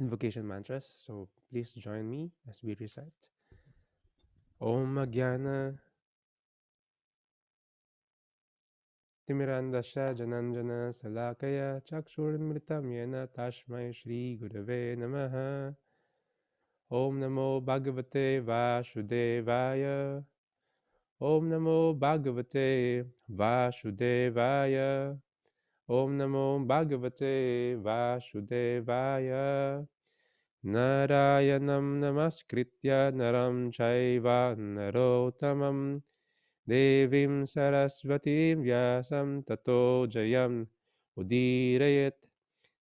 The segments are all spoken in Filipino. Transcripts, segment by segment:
invocation mantras. So please join me as we recite. Om Magyana Timirandasya Jananjana Salakaya Chakshurmritam Yena Tashmai Shri Gurave Namaha. Om Namo Bhagavate Vasudevaya. Om Namo Bhagavate Vasudevaya. Om Namo Bhagavate Vasudevaya. Narayanam Namaskritya Naram Chaiva Narottamam Devim Saraswatim Vyasam Tato Jayam Udirayet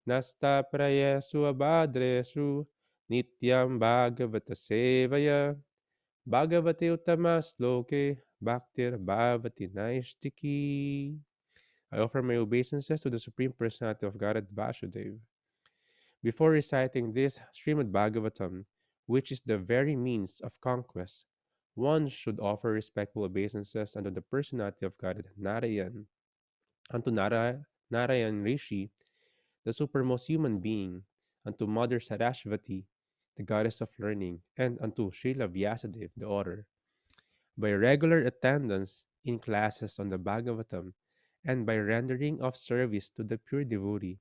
Nastaprayesu Abhadresu Nityam Bhagavata Sevaya Bhagavate Uttama Sloke Bhaktir Bhavati Naishtiki. I offer my obeisances to the Supreme Personality of Godhead Vasudeva. Before reciting this Srimad Bhagavatam, which is the very means of conquest, one should offer respectful obeisances unto the personality of Godhead Narayan, unto Narayan Rishi, the supermost human being, unto Mother Sarasvati, the goddess of learning, and unto Srila Vyasadeva, the author. By regular attendance in classes on the Bhagavatam, and by rendering of service to the pure devotee,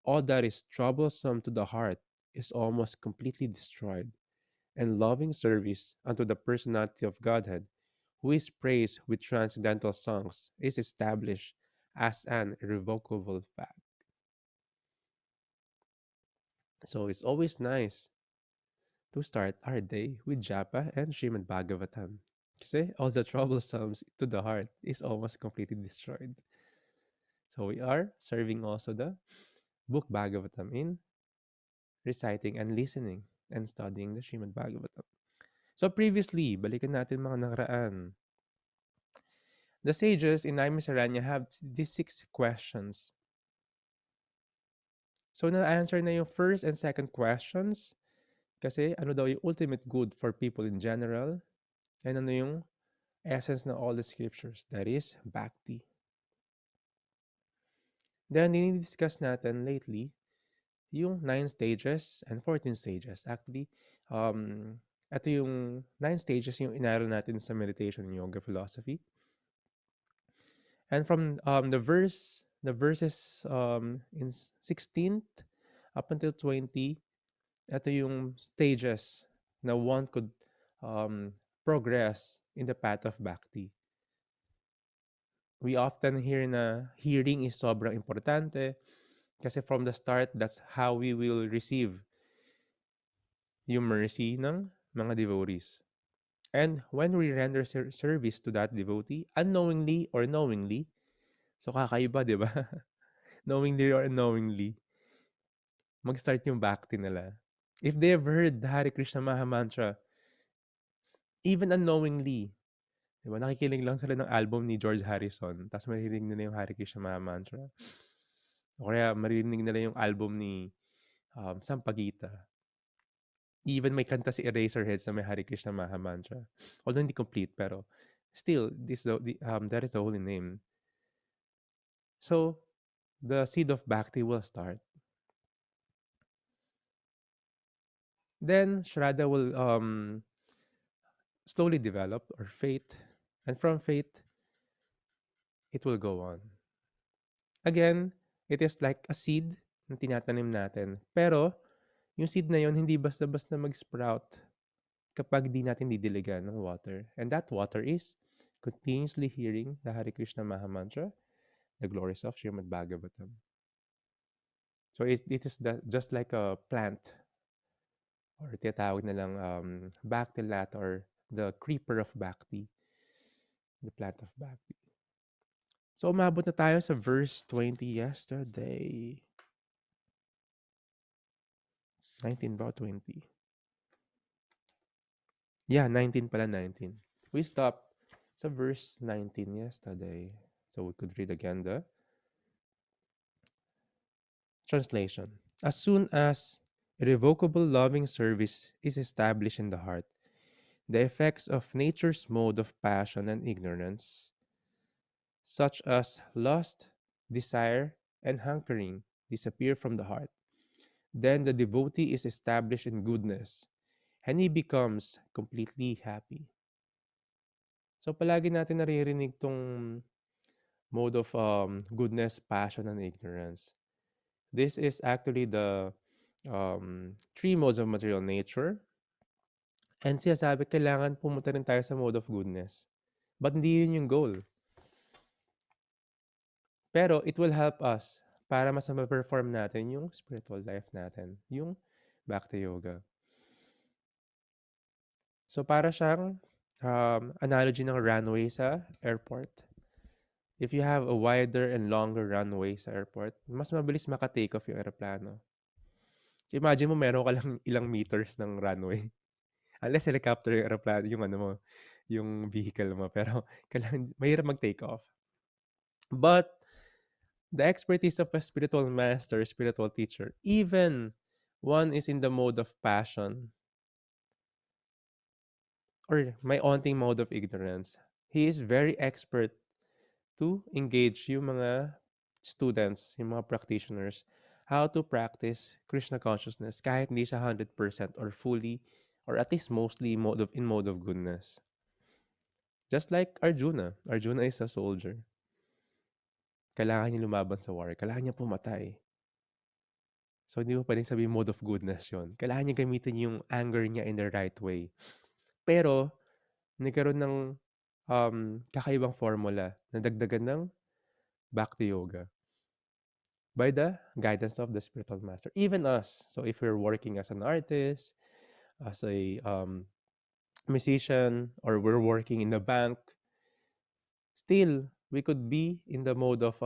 all that is troublesome to the heart is almost completely destroyed, and loving service unto the personality of Godhead, who is praised with transcendental songs, is established as an irrevocable fact. So it's always nice to start our day with Japa and Srimad Bhagavatam. Kasi all the troublesomes to the heart is almost completely destroyed. So we are serving also the book Bhagavatam in reciting and listening and studying the Srimad Bhagavatam. So previously, balikan natin mga nakaraan. The sages in Naimisaranya have these 6 questions. So na-answer na yung first and second questions kasi ano daw yung ultimate good for people in general and ano yung essence ng all the scriptures. That is Bhakti. Then, dinidiscuss natin lately yung 9 stages and 14 stages. Actually, ito yung 9 stages yung inaral natin sa meditation and yoga philosophy. And from the verses in 16th up until 20, ito yung stages na one could progress in the path of bhakti. We often hear na hearing is sobrang importante kasi from the start, that's how we will receive yung mercy ng mga devotees. And when we render service to that devotee, unknowingly or knowingly, so kakaiba, di ba? Knowingly or unknowingly, mag-start yung bhakti nila. If they've heard the Hare Krishna Maha Mantra, even unknowingly, di ba, nakikinig lang sila ng album ni George Harrison, tapos maririnig nila yung Hare Krishna Maha Mantra. O kaya maririnig nila yung album ni Sampagita. Even may kanta si Eraserheads na may Hare Krishna Maha Mantra. Although hindi complete, pero still, that is the holy name. So, the seed of bhakti will start. Then, Shraddha will slowly develop, or faith. And from faith, it will go on. Again, it is like a seed na tinatanim natin. Pero, yung seed na yon hindi basta-basta mag-sprout kapag di natin didiligan ng water. And that water is continuously hearing the Hare Krishna Maha Mantra, the glories of Srimad Bhagavatam. So it is just like a plant, or tinatawag na lang Bhakti lat, or the creeper of Bhakti, the plant of Bhakti. So umabot na tayo sa verse 20 yesterday. 19 ba 20? Yeah, 19 pala, 19. We stopped sa verse 19 yesterday. So we could read again the translation. As soon as irrevocable loving service is established in the heart, the effects of nature's mode of passion and ignorance, such as lust, desire, and hankering, disappear from the heart. then the devotee is established in goodness and he becomes completely happy. So palagi natin naririnig tong mode of goodness, passion, and ignorance. This is actually the three modes of material nature. And sinasabi, kailangan pumunta rin tayo sa mode of goodness. But hindi yun yung goal. Pero it will help us para mas ma-perform natin yung spiritual life natin, yung Bhakti Yoga. So para siyang analogy ng runway sa airport. If you have a wider and longer runway sa airport, mas mabilis maka-take off yung aeroplano. Imagine mo meron ka lang ilang meters ng runway. Unless helicopter yung aeroplano, yung ano mo, yung vehicle mo. Pero kailangan, mahirap mag-take off. But the expertise of a spiritual master, spiritual teacher, even one is in the mode of passion or may onting mode of ignorance, he is very expert to engage yung mga students, yung mga practitioners, how to practice Krishna consciousness kahit hindi siya 100% or fully or at least mostly in mode of goodness. Just like Arjuna. Arjuna is a soldier. Kailangan niya lumaban sa war. Kailangan niya pumatay. So, hindi mo pwedeng sabihin mode of goodness yon. Kailangan niya gamitin yung anger niya in the right way. Pero, nagkaroon ng kakaibang formula na dagdagan ng Bhakti Yoga by the guidance of the spiritual master. Even us. So, if we're working as an artist, as a musician, or we're working in the bank, still, we could be in the mode of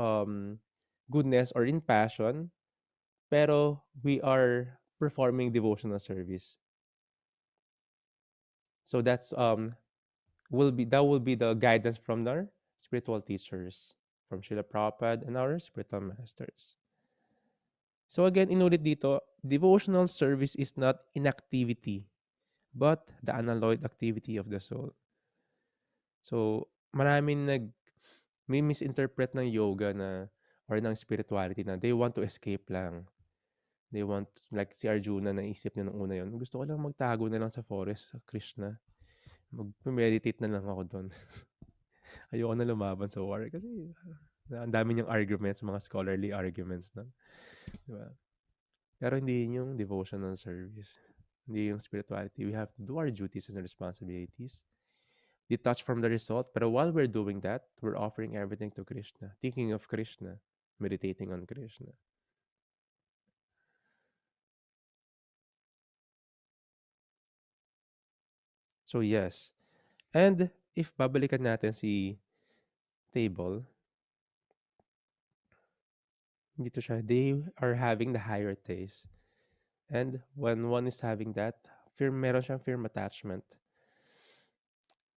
goodness or in passion, pero we are performing devotional service. So that will be the guidance from our spiritual teachers, from Srila Prabhupada and our spiritual masters. So again, inulit dito, devotional service is not inactivity, but the unalloyed activity of the soul. So maraming may misinterpret ng yoga na or ng spirituality na they want to escape lang. They want, like si Arjuna, naisip niya nung una yun, gusto ko lang magtago na lang sa forest, sa Krishna. Mag-meditate na lang ako doon. Ayoko na lumaban sa war kasi ang dami niyang arguments, mga scholarly arguments na. Diba? Pero hindi yun yung devotional service. Hindi yung spirituality. We have to do our duties and responsibilities. Detach from the result. Pero while we're doing that, we're offering everything to Krishna. Thinking of Krishna. Meditating on Krishna. So yes. And if babalikan natin si table, dito siya, they are having the higher taste. And when one is having that, meron siyang firm attachment.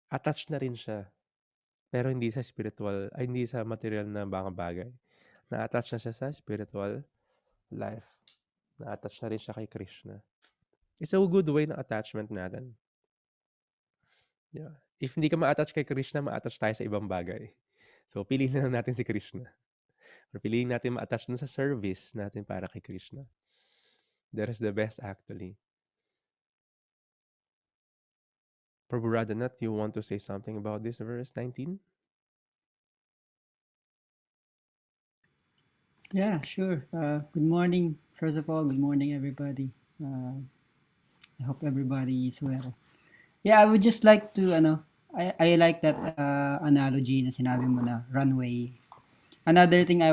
Attached na rin siya. Pero hindi sa spiritual, ay hindi sa material na mga bagay. Na-attach na siya sa spiritual life. Na-attach na rin siya kay Krishna. It's a good way ng attachment natin. Yeah. If hindi ka ma-attach kay Krishna, ma-attach tayo sa ibang bagay. So, piliin na lang natin si Krishna. Or piliin natin ma-attach na sa service natin para kay Krishna. That is the best actually. Prabhu Radhanath, you want to say something about this verse 19? Yeah, sure. Good morning. First of all, good morning, everybody. I hope everybody is well. Yeah, I would just like to, I like that analogy na sinabi mo na runway. Another thing I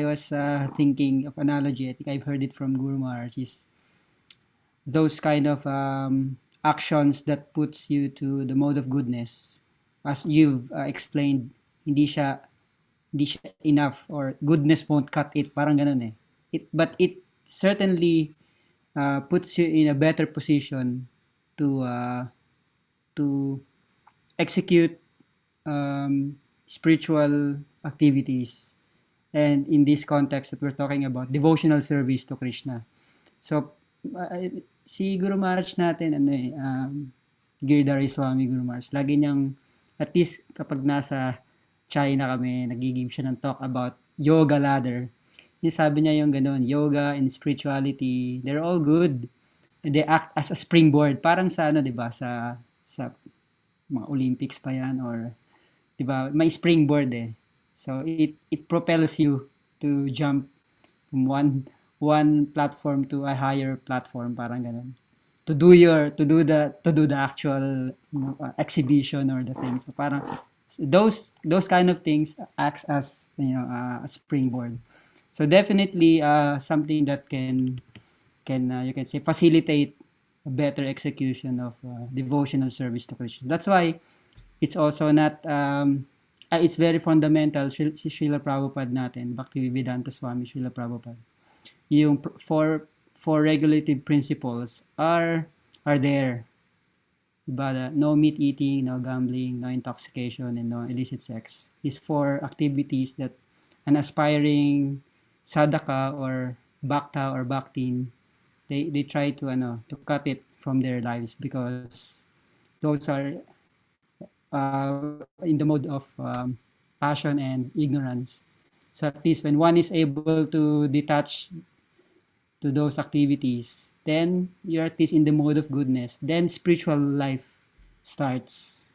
was thinking of analogy, I think I've heard it from Guru Maharaj, is those kind of actions that puts you to the mode of goodness. As you've explained, hindi siya enough, or goodness won't cut it, parang ganun eh. But it certainly puts you in a better position to execute spiritual activities, and in this context that we're talking about, devotional service to Krishna. So si Guru Maharaj natin, Girdhari Swami Guru Maharaj, lagi niyang, at least kapag nasa China kami, nagigib siya ng talk about yoga ladder. yung sabi niya yung ganun, yoga and spirituality, they're all good. They act as a springboard. Parang sa ano, 'di ba, sa mga Olympics pa 'yan or 'di ba, may springboard eh. So it propels you to jump from one platform to a higher platform, parang ganun. To do the actual, exhibition or the thing. So parang those kind of things acts as, a springboard. So definitely something that can you can say facilitate a better execution of devotional service to Krishna. That's why it's also not it's very fundamental si Srila Prabhupada natin, Bhaktivedanta Swami Srila Prabhupada. Yung four regulative principles are there. Diba? No meat eating, no gambling, no intoxication, and no illicit sex. These four activities that an aspiring sadhaka or bhakta or bhaktin, they try to cut it from their lives because those are in the mode of passion and ignorance. So at least when one is able to detach to those activities, then you're at least in the mode of goodness. Then spiritual life starts.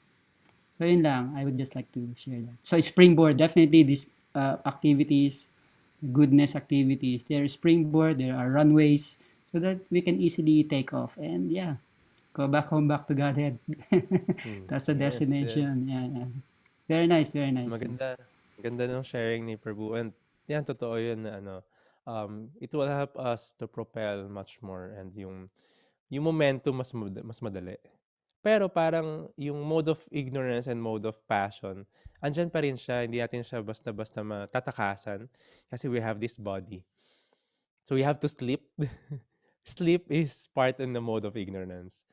So yun lang, I would just like to share that. So springboard, definitely these activities, goodness activities, they're springboard, there are runways, so that we can easily take off. And yeah, go back home, back to Godhead. That's the Yes, yes. destination. Yeah, yeah. Very nice, very nice. Yeah. Maganda. Ganda ng sharing ni Prabhu. And yan, totoo yun na ano, it will help us to propel much more and yung momentum mas madali. Pero parang yung mode of ignorance and mode of passion, andyan pa rin siya. Hindi natin siya basta-basta matatakasan kasi we have this body. So we have to sleep. Sleep is part in the mode of ignorance.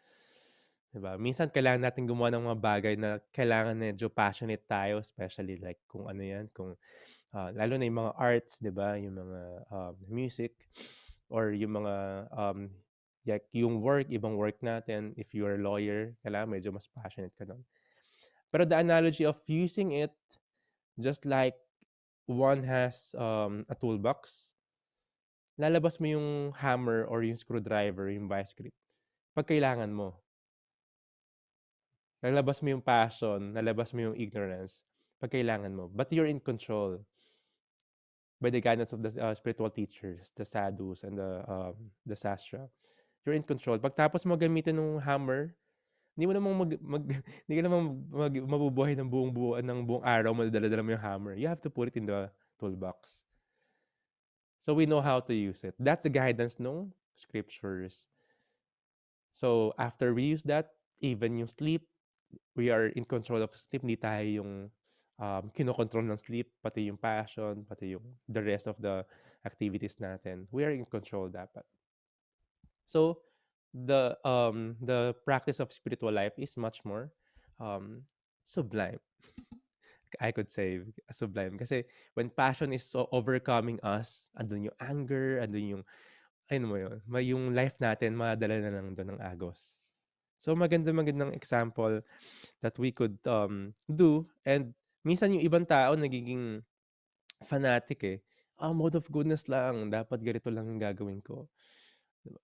Diba? Minsan kailangan natin gumawa ng mga bagay na kailangan medyo passionate tayo, especially like kung ano yan, kung lalo na yung mga arts, 'di ba? Yung mga music or yung mga like yung work, ibang work natin, if you are a lawyer, kailangan medyo mas passionate ka doon. Pero the analogy of using it just like one has a toolbox, lalabas mo yung hammer or yung screwdriver, yung vice grip, pag kailangan mo. Lalabas mo yung passion, lalabas mo yung ignorance, pag kailangan mo. But you're in control by the guidance of the spiritual teachers, the sadhus, and the sastra. You're in control. Pagtapos mo gamitin ng hammer, hindi mo namang hindi ka namang mabubuhay ng buong araw mo dala-dala mo yung hammer. You have to put it in the toolbox. So we know how to use it. That's the guidance ng scriptures. So after we use that, even yung sleep, we are in control of sleep. Hindi tayo yung kinokontrol ng sleep, pati yung passion, pati yung the rest of the activities natin. We are in control dapat. So the practice of spiritual life is much more sublime. I could say sublime kasi when passion is so overcoming us, andun yung anger, andun yung ayun mo yun, may yung life natin madala na lang doon ng agos. So magandang example that we could do, and minsan yung ibang tao nagiging fanatic eh. Mode of goodness lang, dapat ganito lang ang gagawin ko. Diba?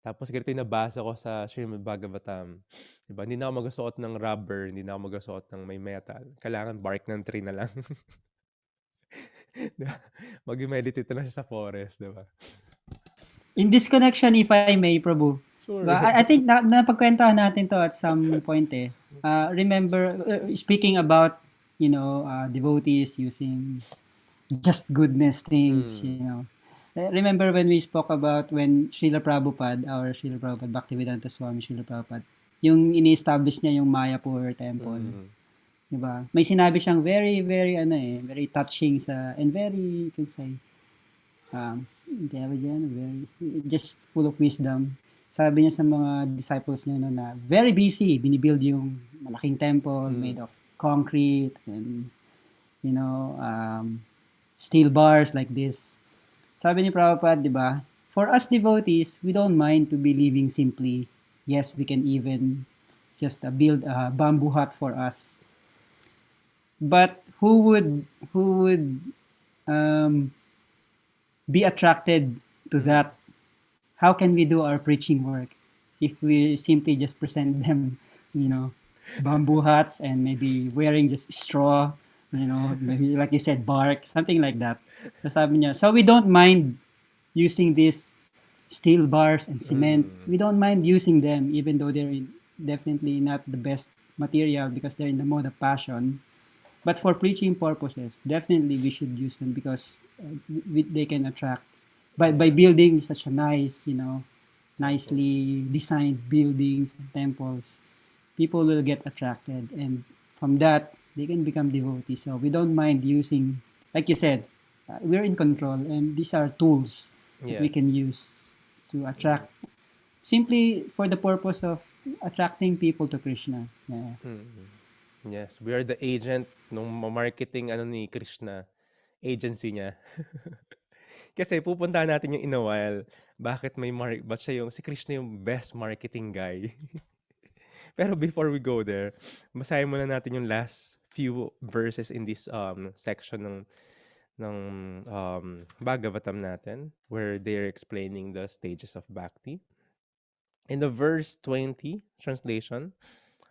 Tapos ganito yung nabasa ko sa Srimad Bhagavatam. Diba? Hindi na ako magsuot ng rubber, hindi na ako magsuot ng may metal. Kailangan bark ng tree na lang. Diba? Mag-meditate na siya sa forest, diba? In this connection, if I may, Prabhu, Sure. I think napagkwentahan natin to at some point eh. Remember, speaking about, devotees using just goodness things, Mm. Remember when we spoke about when Srila Prabhupada, Bhaktivedanta Swami Srila Prabhupada, yung ini-establish niya yung Mayapur Temple, Mm. diba? May sinabi siyang very, very, very touching and very, you can say, intelligent, very, just full of wisdom. Sabi niya sa mga disciples niya na very busy, binibuild yung malaking temple made of concrete and, steel bars like this. Sabi ni Prabhupada, di ba, for us devotees, we don't mind to be living simply. Yes, we can even just build a bamboo hut for us. But who would um, be attracted to Mm. that, how can we do our preaching work if we simply just present them, you know, bamboo hats and maybe wearing just straw, maybe like you said, bark, something like that. So sabi niya, so we don't mind using these steel bars and cement. Mm. We don't mind using them even though definitely not the best material because they're in the mode of passion. But for preaching purposes, definitely we should use them because they can attract by Yeah. building such a nice, Temples. nicely designed buildings and temples. People will get attracted, and from that they can become devotees. So we don't mind using, like you said, we're in control, and these are tools that we can Yes. use to Mm. attract simply for the purpose of attracting people to Krishna. Yeah. Mm. Yes, we are the agent nung marketing ano ni Krishna, agency niya. Kasi pupuntahan natin yung in a while, ba't siya yung si Krishna yung best marketing guy. Pero before we go there, basahin muna natin yung last few verses in this section ng Bhagavatam natin where they're explaining the stages of bhakti. In the verse 20 translation,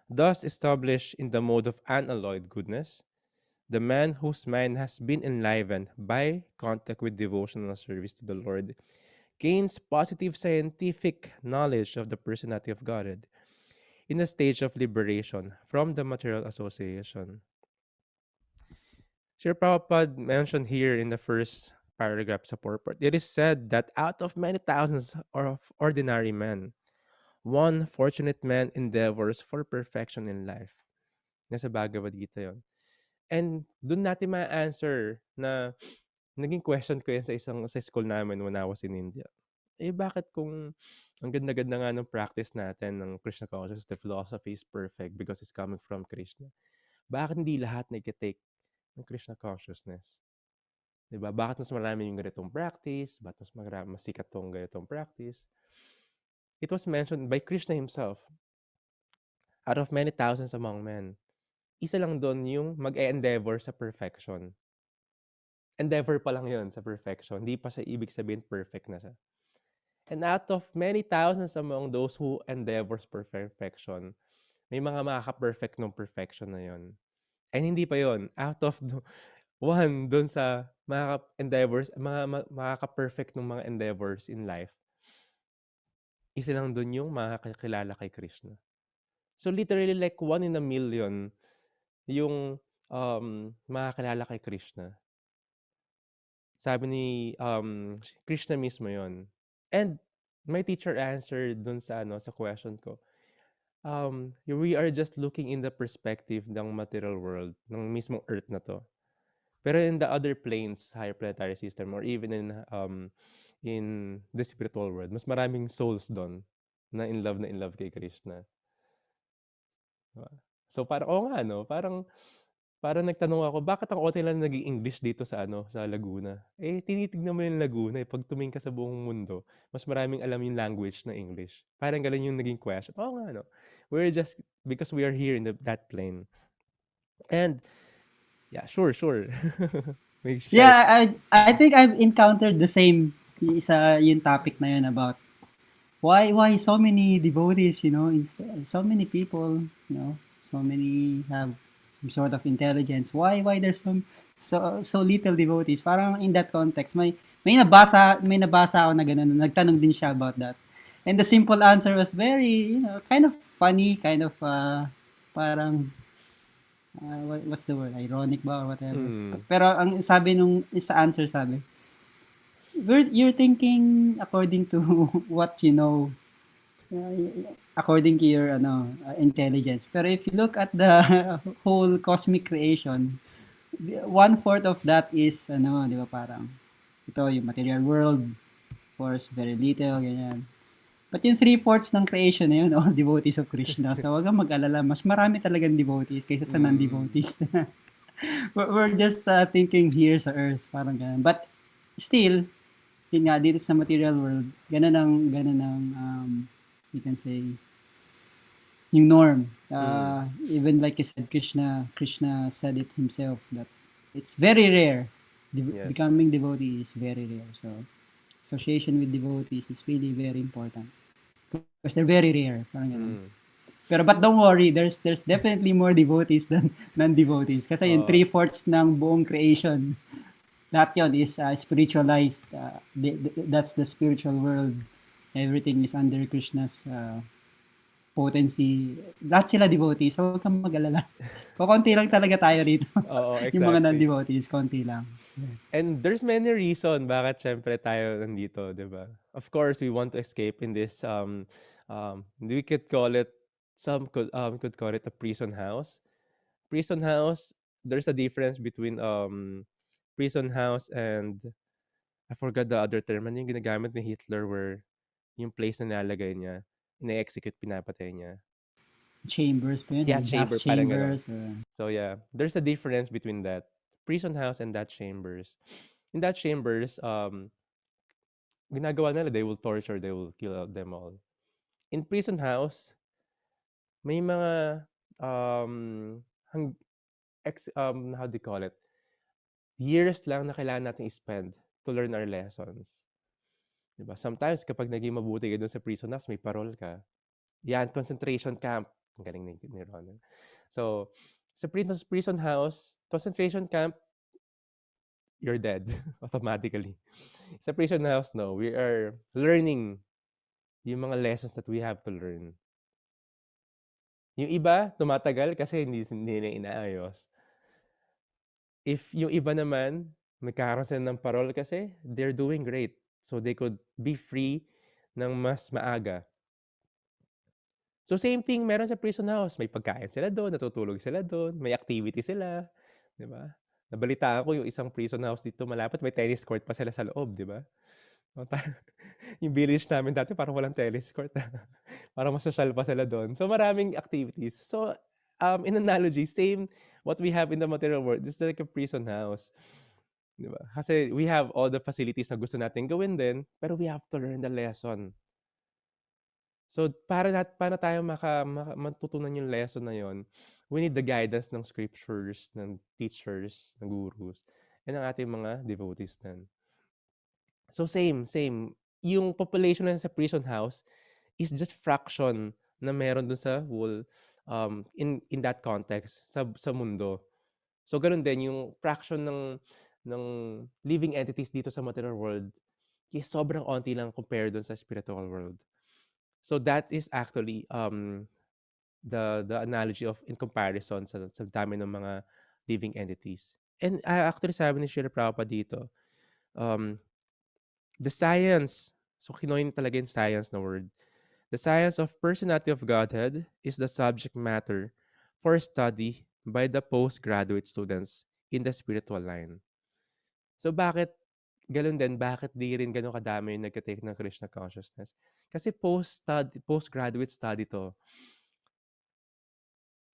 thus established in the mode of unalloyed goodness, the man whose mind has been enlivened by contact with devotional service to the Lord gains positive scientific knowledge of the personality of Godhead in a stage of liberation from the material association. Sir Prabhupada mentioned here in the first paragraph sa purport, it is said that out of many thousands of ordinary men, one fortunate man endeavors for perfection in life. Nasa Bhagavad Gita yun. And dun natin ma-answer na naging question ko yan sa school namin when I was in India. Eh, bakit kung ang ganda-ganda nga ng practice natin ng Krishna consciousness, the philosophy is perfect because it's coming from Krishna. Bakit hindi lahat nagke-take ng Krishna consciousness? 'Di ba? Bakit mas marami yung ganitong practice? Bakit mas sikat tong ganitong practice? It was mentioned by Krishna himself, out of many thousands among men. Isa lang doon yung mag-e-endeavor sa perfection. Endeavor pa lang yun sa perfection. Hindi pa siya ibig sabihin perfect na siya. And out of many thousands among those who endeavors for perfection, may mga makaka-perfect ng perfection na yun. And hindi pa yon. Out of one dun sa mga endeavors, makaka-perfect ng mga endeavors in life, isa lang dun yung makakakilala kay Krishna. So literally like 1 in a million yung makakilala kay Krishna. Sabi ni Krishna mismo yon. And my teacher answered dun sa sa question ko. We are just looking in the perspective ng material world, ng mismong earth na to. Pero in the other planes, higher planetary system, or even in the spiritual world, mas maraming souls doon na in love kay Krishna. Diba? So parang, oo nga, no? Parang nagtanong ako, bakit ang onti lang naging English dito sa Laguna? Eh, tinitignan mo yung Laguna, eh, pag tumingin ka sa buong mundo, mas maraming alam yung language na English. Parang ganun yung naging question. Oo nga, no? We're just, because we are here in that plane. And, yeah, sure. May share. Yeah, I think I've encountered the same yung topic na yun about why so many devotees, so many people, so many have some sort of intelligence. Why there's so little devotees? Parang in that context, may nabasa ako na ganun, nagtanong din siya about that. And the simple answer was very, kind of funny, kind of parang what's the word? Ironic ba or whatever. Mm, Pero ang sabi nung sa answer sabi, you're thinking according to what you know, according to your intelligence. Pero if you look at the whole cosmic creation, one-fourth of that is di ba parang ito yung material world, of course, very little, ganyan. But yung three-fourths ng creation na yun, all devotees of Krishna. So wag kang mag-alala, mas marami talagang devotees kaysa sa mm, non-devotees. We're just thinking here sa earth, parang ganun. But still, yun nga, dito sa material world, you can say, yung norm. mm, Even like you said, Krishna said it himself that it's very rare. Yes. Becoming devotee is very rare. So association with devotees is really very important because they're very rare. Parang ganun. Mm. Pero but don't worry, there's definitely more devotees than non-devotees. Kasi yung Oo. three-fourths ng buong creation, lahat yun is spiritualized. That's the spiritual world. Everything is under Krishna's potency. Lahat sila devotees, so huwag kang mag-alala. Kukunti lang talaga tayo rito. Oo, Yung mga exactly. non-devotees, konti lang. And there's many reason bakit siyempre tayo nandito, 'di ba? Of course, we want to escape in this we could call it some could call it a prison house. Prison house, there's a difference between prison house and I forgot the other term. Ano yung ginagamit ni Hitler where yung place na nilalagay niya, ine-execute, pinapatay niya. Chambers pa yun Yeah, eh. Gas chamber, parang gano'n. chambers. So yeah, there's a difference between that prison house and that chambers. In that chambers, ginagawa nila, they will torture, they will kill them all. In prison house, may mga um hang, how do you call it? Years lang na kailangan natin i-spend to learn our lessons. 'Di ba? Sometimes kapag naging mabuti ka dun sa prison house, may parol ka. Yan, concentration camp. Ang galing ni Ron. So, sa prison house, concentration camp, you're dead automatically. Sa prison house, no, we are learning yung mga lessons that we have to learn. Yung iba, tumatagal kasi hindi na inaayos. If yung iba naman, magkakaroon sila ng parol kasi they're doing great. So they could be free ng mas maaga. So same thing meron sa prison house. May pagkain sila doon, natutulog sila doon, may activity sila, 'di ba? Nabalitaan ko yung isang prison house dito malapit, may tennis court pa sila sa loob, 'di ba? O, yung village namin dati parang walang tennis court. Parang masosyal pa sila doon. So maraming activities. So in analogy, same what we have in the material world, just like a prison house. 'Di ba? Kasi we have all the facilities na gusto natin gawin din, pero we have to learn the lesson. So para tayo matutunan yung lesson na yon, we need the guidance ng scriptures, ng teachers, ng gurus, and ng ating mga devotees din. So same. Yung population na sa prison house is just fraction na meron dun sa whole in that context sa mundo. So ganun din yung fraction ng living entities dito sa material world is sobrang onti lang compared dun sa spiritual world. So that is actually the analogy of in comparison sa dami ng mga living entities. And actually sabi ni Srila Prabhupada dito, um, the science, so kinoin talaga yung science na word. The science of personality of Godhead is the subject matter for study by the postgraduate students in the spiritual line. So bakit ganun din, bakit di rin ganun kadami yung nagka-take ng Krishna consciousness? Kasi postgraduate study to.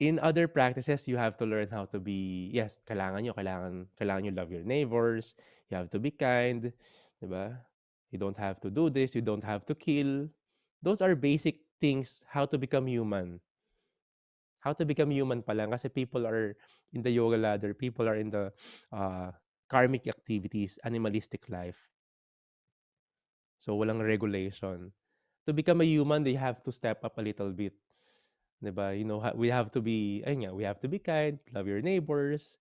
In other practices, you have to learn how to be, yes, kailangan nyo love your neighbors, you have to be kind, di ba? You don't have to do this, you don't have to kill. Those are basic things, how to become human. How to become human pa lang kasi people are in the yoga ladder, people are in the uh, karmic activities, animalistic life. So walang regulation. To become a human, they have to step up a little bit. 'Di ba? You know, we have to be, ayun nga, we have to be kind, love your neighbors,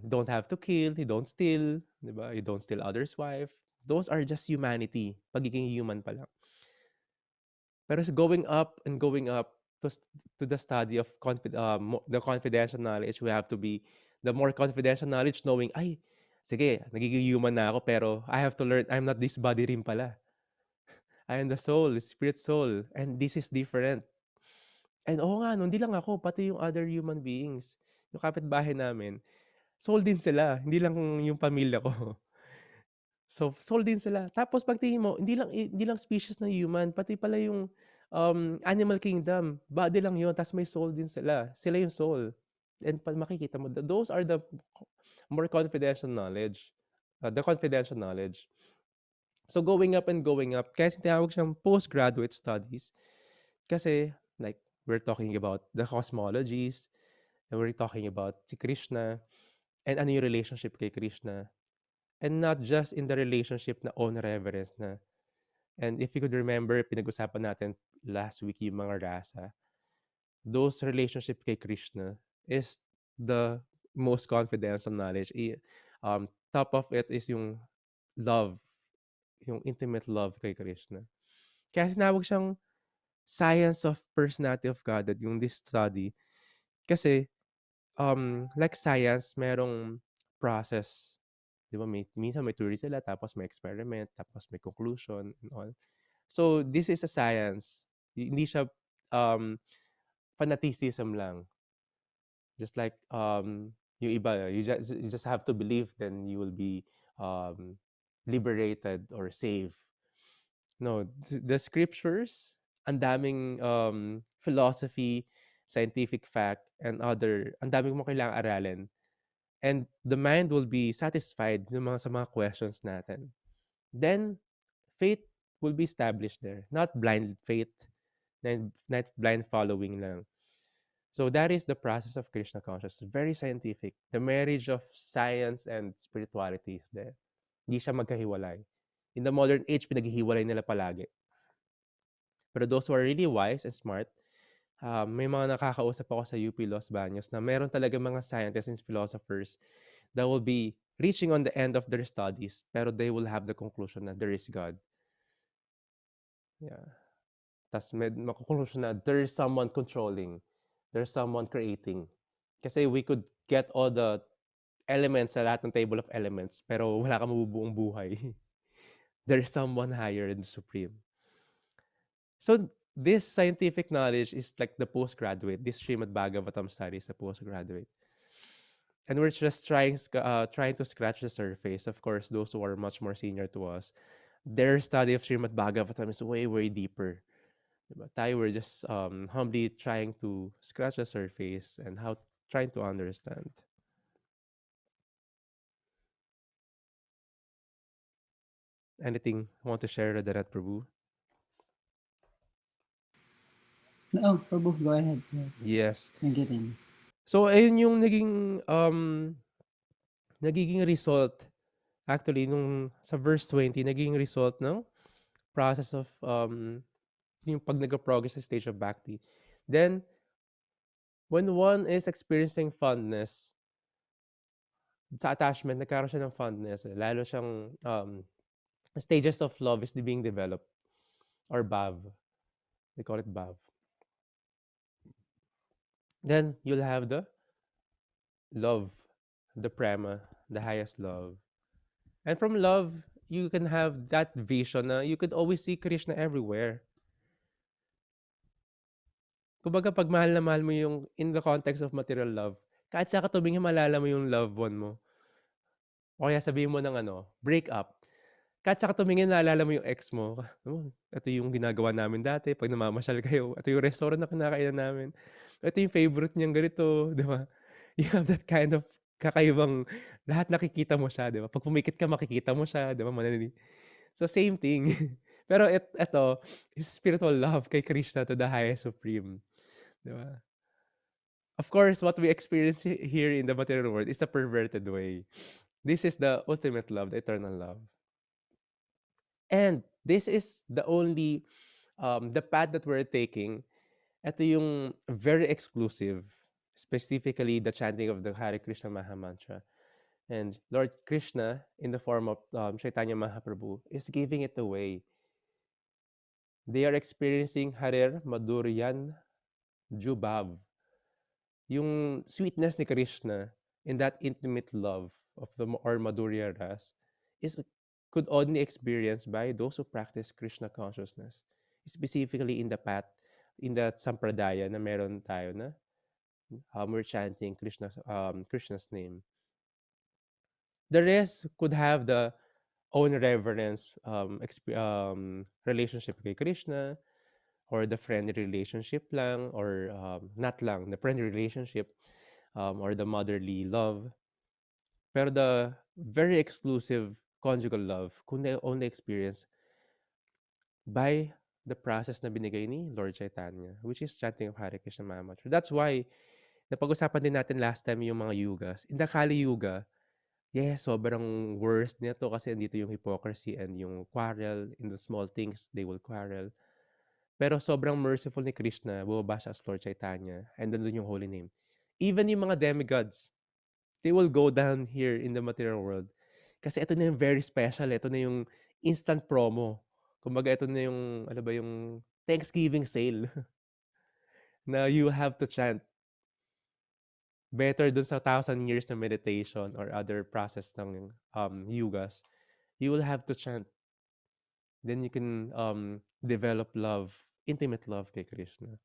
don't have to kill, you don't steal, 'di ba? You don't steal others' wife. Those are just humanity, pagiging human pa lang. Pero going up and going up to the study of the confidential knowledge, we have to be the more confidential knowledge knowing, ay, sige, nagiging human na ako, pero I have to learn, I'm not this body rin pala. I am the soul, the spirit soul, and this is different. And oo nga 'no, hindi lang ako, pati yung other human beings, yung kapitbahay namin, soul din sila, hindi lang yung pamilya ko. So, soul din sila. Tapos pagtingin mo, hindi lang species na human, pati pala yung, animal kingdom, body lang yun, ta's may soul din sila. Sila yung soul. And 'pag makikita mo, those are the more confidential knowledge, the confidential knowledge. So, going up, kaya tinawag siyang postgraduate studies, kasi like we're talking about the cosmologies, and we're talking about si Krishna, and ano yung relationship kay Krishna. and not just in the relationship na own reverence na. And if you could remember, pinag-usapan natin last week yung mga rasa, those relationship kay Krishna is the most confidential knowledge. Top of it is yung love, yung intimate love kay Krishna. Kaya sinawag siyang science of personality of Godhead, yung this study. Kasi, like science, merong process. Di ba? Minsan may theory sila, tapos may experiment, tapos may conclusion, and all. So, this is a science. Hindi siya um, fanaticism lang. Just like yung iba, you just have to believe, then you will be um, liberated or saved. No, the scriptures, ang daming philosophy, scientific fact, and ang daming mo kailangang aralin. And the mind will be satisfied sa mga questions natin. Then, faith will be established there. Not blind faith, not blind following lang. So that is the process of Krishna consciousness. Very scientific. The marriage of science and spirituality is there. Hindi siya magkahiwalay. In the modern age, pinaghihiwalay nila palagi. Pero those who are really wise and smart, may mga nakakausap ako sa UP Los Baños na meron talaga mga scientists and philosophers that will be reaching on the end of their studies, pero they will have the conclusion that there is God. Yeah. Tapos may makokonklusyon na there is someone controlling. There's someone creating. Kasi we could get all the elements sa lahat ng table of elements, pero wala kang mabubuong buhay. There is someone higher and supreme. So this scientific knowledge is like the postgraduate. This Srimad Bhagavatam study is the postgraduate. And we're just trying to scratch the surface. Of course, those who are much more senior to us, their study of Srimad Bhagavatam is way, way deeper. Diba? Tayo, we're just humbly trying to scratch the surface and trying to understand. Anything you want to share, Radarat Prabhu? No, Prabhu, go ahead. Yes. I'm getting. So, ayun yung nagiging result, actually, nung sa verse 20, naging result ng process of yung pag nag-progress sa stage of Bhakti. Then, when one is experiencing fondness, sa attachment, nagkaroon siya ng fondness. Lalo siyang stages of love is being developed. Or bhav. They call it bhav. Then, you'll have the love, the prema, the highest love. And from love, you can have that vision na you could always see Krishna everywhere. Kumbaga, pag mahal na mahal mo yung, in the context of material love, kahit sa tumingin, malala mo yung loved one mo. O kaya sabihin mo ng break up. Kahit sa tumingin, naalala mo yung ex mo. Oh, ito yung ginagawa namin dati pag namamasyal kayo. Ito yung restaurant na kinakainan namin. Ito yung favorite niyang ganito, di ba? You have that kind of kakaibang, lahat nakikita mo siya, di ba? Pag pumikit ka, makikita mo siya, di ba? So, same thing. Pero ito is spiritual love kay Krishna to the highest supreme. Di ba? Of course, what we experience here in the material world is a perverted way. This is the ultimate love, the eternal love. And this is the path that we're taking. Ito yung very exclusive, specifically the chanting of the Hare Krishna Maha Mantra. And Lord Krishna, in the form of Chaitanya Mahaprabhu, is giving it away. They are experiencing Harer Madhuryan Jubab. Yung sweetness ni Krishna in that intimate love of the or Madhurya Ras is could only experience by those who practice Krishna consciousness. Specifically in the path, in that sampradaya na meron tayo na we're chanting Krishna's name. The rest could have the own reverence relationship kay Krishna, or the friendly relationship lang, or not lang, the friendly relationship, or the motherly love. Pero the very exclusive conjugal love could only experience by the process na binigay ni Lord Chaitanya, which is chanting of Hare Krishna Maha Mantra. That's why, napag-usapan din natin last time yung mga yugas. In the Kali Yuga, Yes, sobrang worst nito kasi andito yung hypocrisy and yung quarrel in the small things, they will quarrel. Pero sobrang merciful ni Krishna, bumaba siya as Lord Chaitanya, and nandun yung holy name. Even yung mga demigods, they will go down here in the material world. Kasi ito na yung very special, ito na yung instant promo. Kumbaga ito na yung, ano ba yung Thanksgiving sale na you have to chant. Better dun sa 1,000 years na meditation or other process ng yugas, you will have to chant. Then you can develop love, intimate love kay Krishna.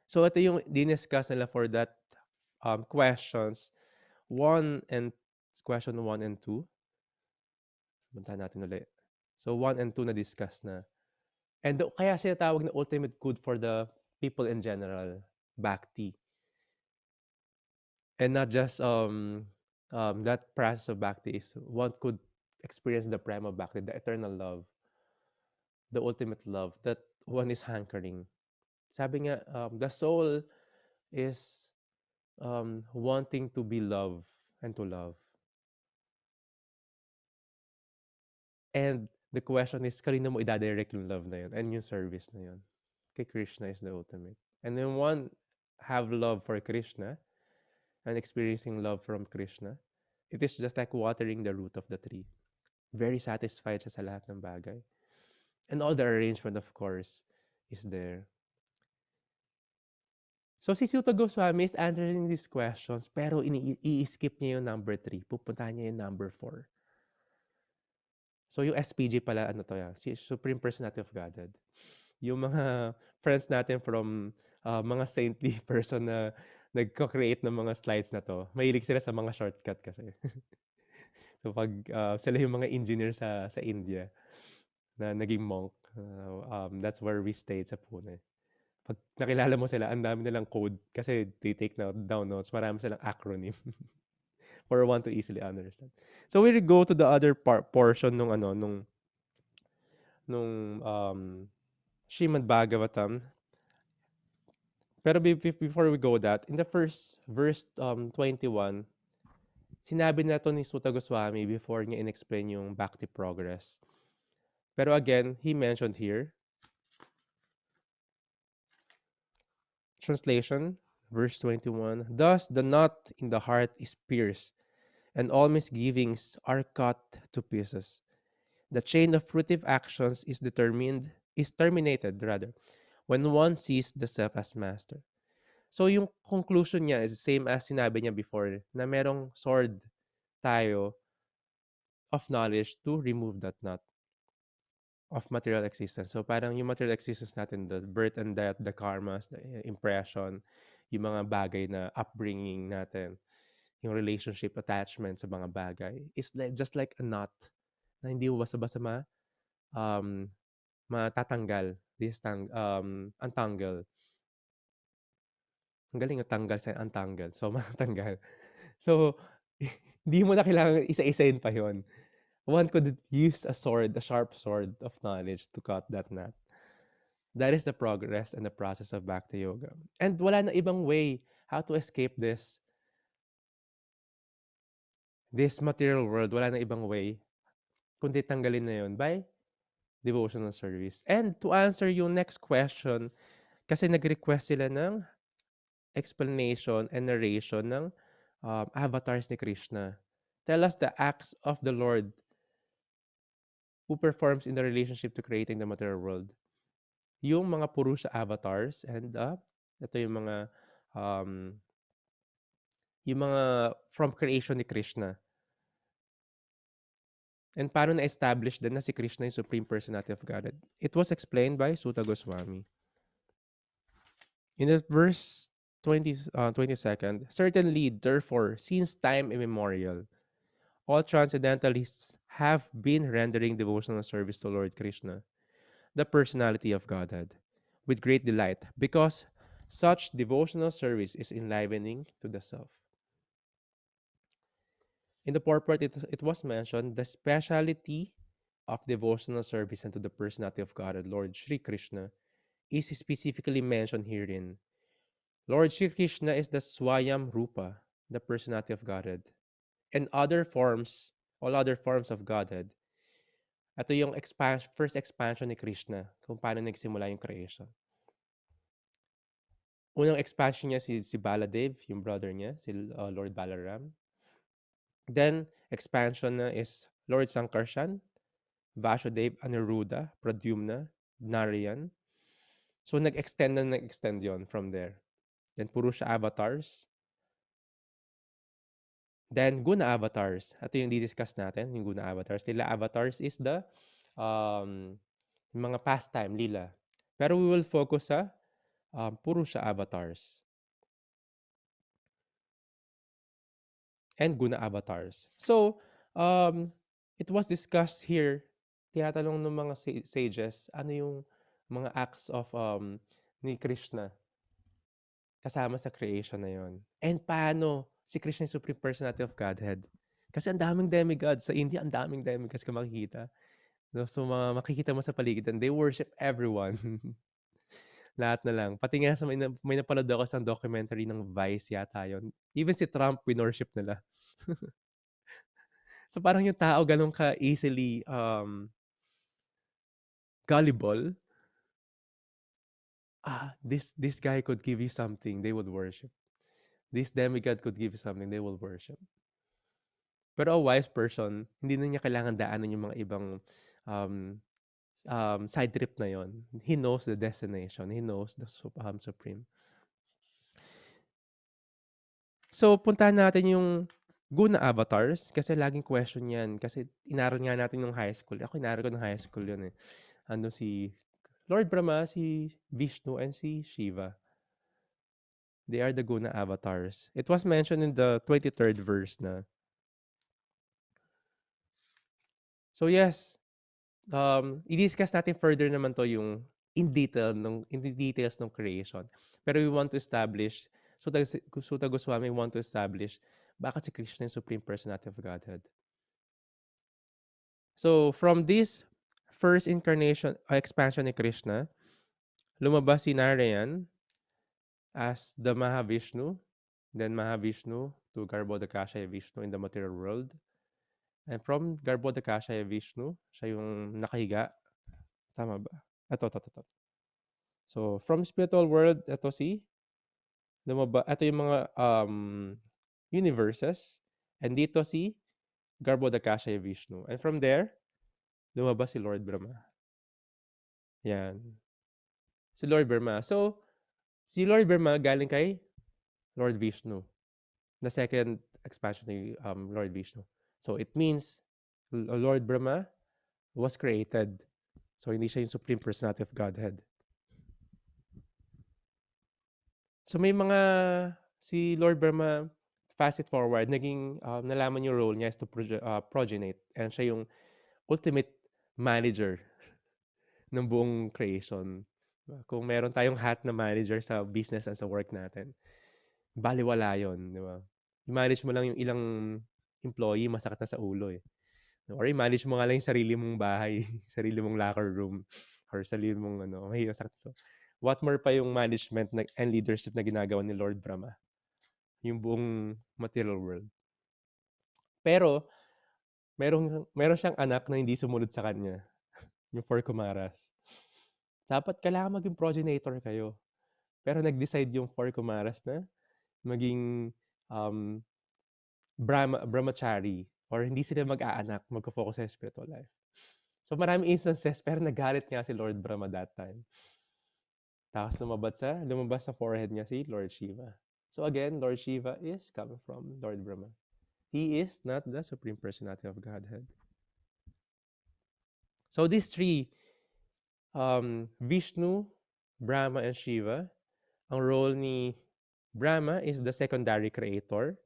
So ito yung diniscuss nila for that questions 1 and question 1 and 2. Puntahan natin ulit. So 1 and 2 na discuss na. And kaya siya tawag na ultimate good for the people in general, Bhakti. And not just that process of Bhakti is one could experience the prime of Bhakti, the eternal love, the ultimate love that one is hankering. Sabi nga, the soul is wanting to be loved and to love. And the question is, kanino mo idadirect yung love na yun and yung service na yun? Kay Krishna is the ultimate. And when one have love for Krishna and experiencing love from Krishna, it is just like watering the root of the tree. Very satisfied siya sa lahat ng bagay. And all the arrangement, of course, is there. So si Suta Goswami is answering these questions, pero i-skip niya yung number 3. Pupuntahan niya yung number 4. So yung SPG pala, ano to yan? Si Supreme Personality of Godhead. Yung mga friends natin from mga saintly person na nagko-create ng mga slides na to, mahilig sila sa mga shortcut kasi. So pag sila yung mga engineer sa India na naging monk, that's where we stayed sa Pune. Pag nakilala mo sila, ang dami nilang code kasi they take down notes. Marami silang acronym for one to easily understand. So we will go to the other portion nung ano nung Srimad Bhagavatam. Pero before we go that, in the first verse 21, sinabi na to ni Sutta Goswami before niya in-explain yung Bhakti progress. Pero again, he mentioned here, translation, verse 21, thus the knot in the heart is pierced, and all misgivings are cut to pieces. The chain of fruitive actions is terminated rather, when one sees the self as master. So yung conclusion niya is the same as sinabi niya before na merong sword tayo of knowledge to remove that knot of material existence. So parang yung material existence natin, the birth and death, the karmas, the impression, yung mga bagay na upbringing natin, yung relationship attachment sa mga bagay, is just like a knot na hindi mo basta-basta um, matatanggal. Untangle. Ang galing yung tanggal sa untangle. So, matatanggal. So, hindi mo na kailangan isa-isain pa yon. One could use a sword, a sharp sword of knowledge to cut that knot. That is the progress and the process of Bhakti Yoga. And wala na ibang way how to escape this material world. Wala na ibang way kundi tanggalin na yun by devotional service. And to answer yung next question, kasi nag-request sila ng explanation and narration ng avatars ni Krishna. Tell us the acts of the Lord who performs in the relationship to creating the material world. Yung mga Purusha avatars and ito um, yung mga from creation ni Krishna. And paano na-establish din na si Krishna yung Supreme Personality of Godhead? It was explained by Sutta Goswami. In the verse 22nd, certainly, therefore, since time immemorial, all transcendentalists have been rendering devotional service to Lord Krishna, the personality of Godhead, with great delight, because such devotional service is enlivening to the self. In the purport, it was mentioned the speciality of devotional service unto the personality of Godhead, Lord Sri Krishna, is specifically mentioned herein. Lord Sri Krishna is the Swayam Rupa, the personality of Godhead. and other forms, all other forms of Godhead. Ito yung first expansion ni Krishna kung paano nagsimula yung creation. Unang expansion niya si Baladev, yung brother niya, si Lord Balaram. Then, expansion na is Lord Sankarshan, Vasudev, Aniruddha, Pradyumna, Narayan. So, nag-extend yon from there. Then, Purusha avatars. Then, Guna avatars. Ito yung di-discuss natin, yung Guna avatars. Lila avatars is the um, mga pastime, lila. Pero we will focus sa Purusha avatars and Guna avatars. So, um, it was discussed here, tinatanong ng mga sages, ano yung mga acts of ni Krishna kasama sa creation na yon. And paano si Krishna yung Supreme Personality of Godhead? Kasi ang daming demigods. Sa India, ang daming demigods ka makikita. No? So, mga makikita mo sa paligid, and they worship everyone. Lahat na lang. Pati nga sa may napanood ako sa documentary ng Vice yata yun. Even si Trump, winorship nila. So, parang yung tao ganun ka easily gullible. This guy could give you something, they would worship. This demigod could give you something, they will worship. Pero a wise person, hindi na niya kailangan daanan yung mga ibang um, side trip na yon. He knows the destination. He knows the supreme. So, puntahan natin yung Guna avatars kasi laging question yan. Kasi inaral nga natin nung high school. Ako inaral ko nung high school yun eh. Ano si Lord Brahma, si Vishnu, and si Shiva. They are the Guna avatars. It was mentioned in the 23rd verse na. So yes, i-discuss natin further naman to yung in the details ng creation. Pero we want to establish, Suta Goswami want to establish bakit si Krishna yung Supreme Personality of Godhead. So from this first incarnation, expansion ni Krishna, lumabas si Narayan as the Mahavishnu, then Mahavishnu to Garbhodakashaya Vishnu in the material world. And from Garbhodakashaya Vishnu, siya yung nakahiga. Tama ba? Ito. So, from spiritual world, ito yung mga universes. And dito si Garbhodakashaya Vishnu. And from there, lumabas si Lord Brahma. Yan. Si Lord Brahma. So, si Lord Brahma galing kay Lord Vishnu. The second expansion ni Lord Vishnu. So, it means Lord Brahma was created. So, hindi siya yung Supreme Personality of Godhead. So, may mga si Lord Brahma, fast it forward, naging nalaman yung role niya is to progenate. And siya yung ultimate manager ng buong creation. Kung meron tayong hat na manager sa business at sa work natin, baliwala yun, di ba? I-manage mo lang yung ilang employee, masakit na sa ulo eh. Or i-manage mo nga lang yung sarili mong bahay, sarili mong locker room, or sarili mong may masakit. So, what more pa yung management and leadership na ginagawa ni Lord Brahma? Yung buong material world. Pero, meron siyang anak na hindi sumunod sa kanya. Yung four Kumaras. Dapat kailangan maging progenitor kayo. Pero nag-decide yung four Kumaras na maging brahmachari or hindi sila mag-aanak, magko-focus sa spiritual life. So maraming instances pero nagalit nga si Lord Brahma that time. Tapos lumabas sa forehead niya si Lord Shiva. So again, Lord Shiva is coming from Lord Brahma. He is not the Supreme Personality of Godhead. So these three, Vishnu, Brahma, and Shiva, ang role ni Brahma is the secondary creator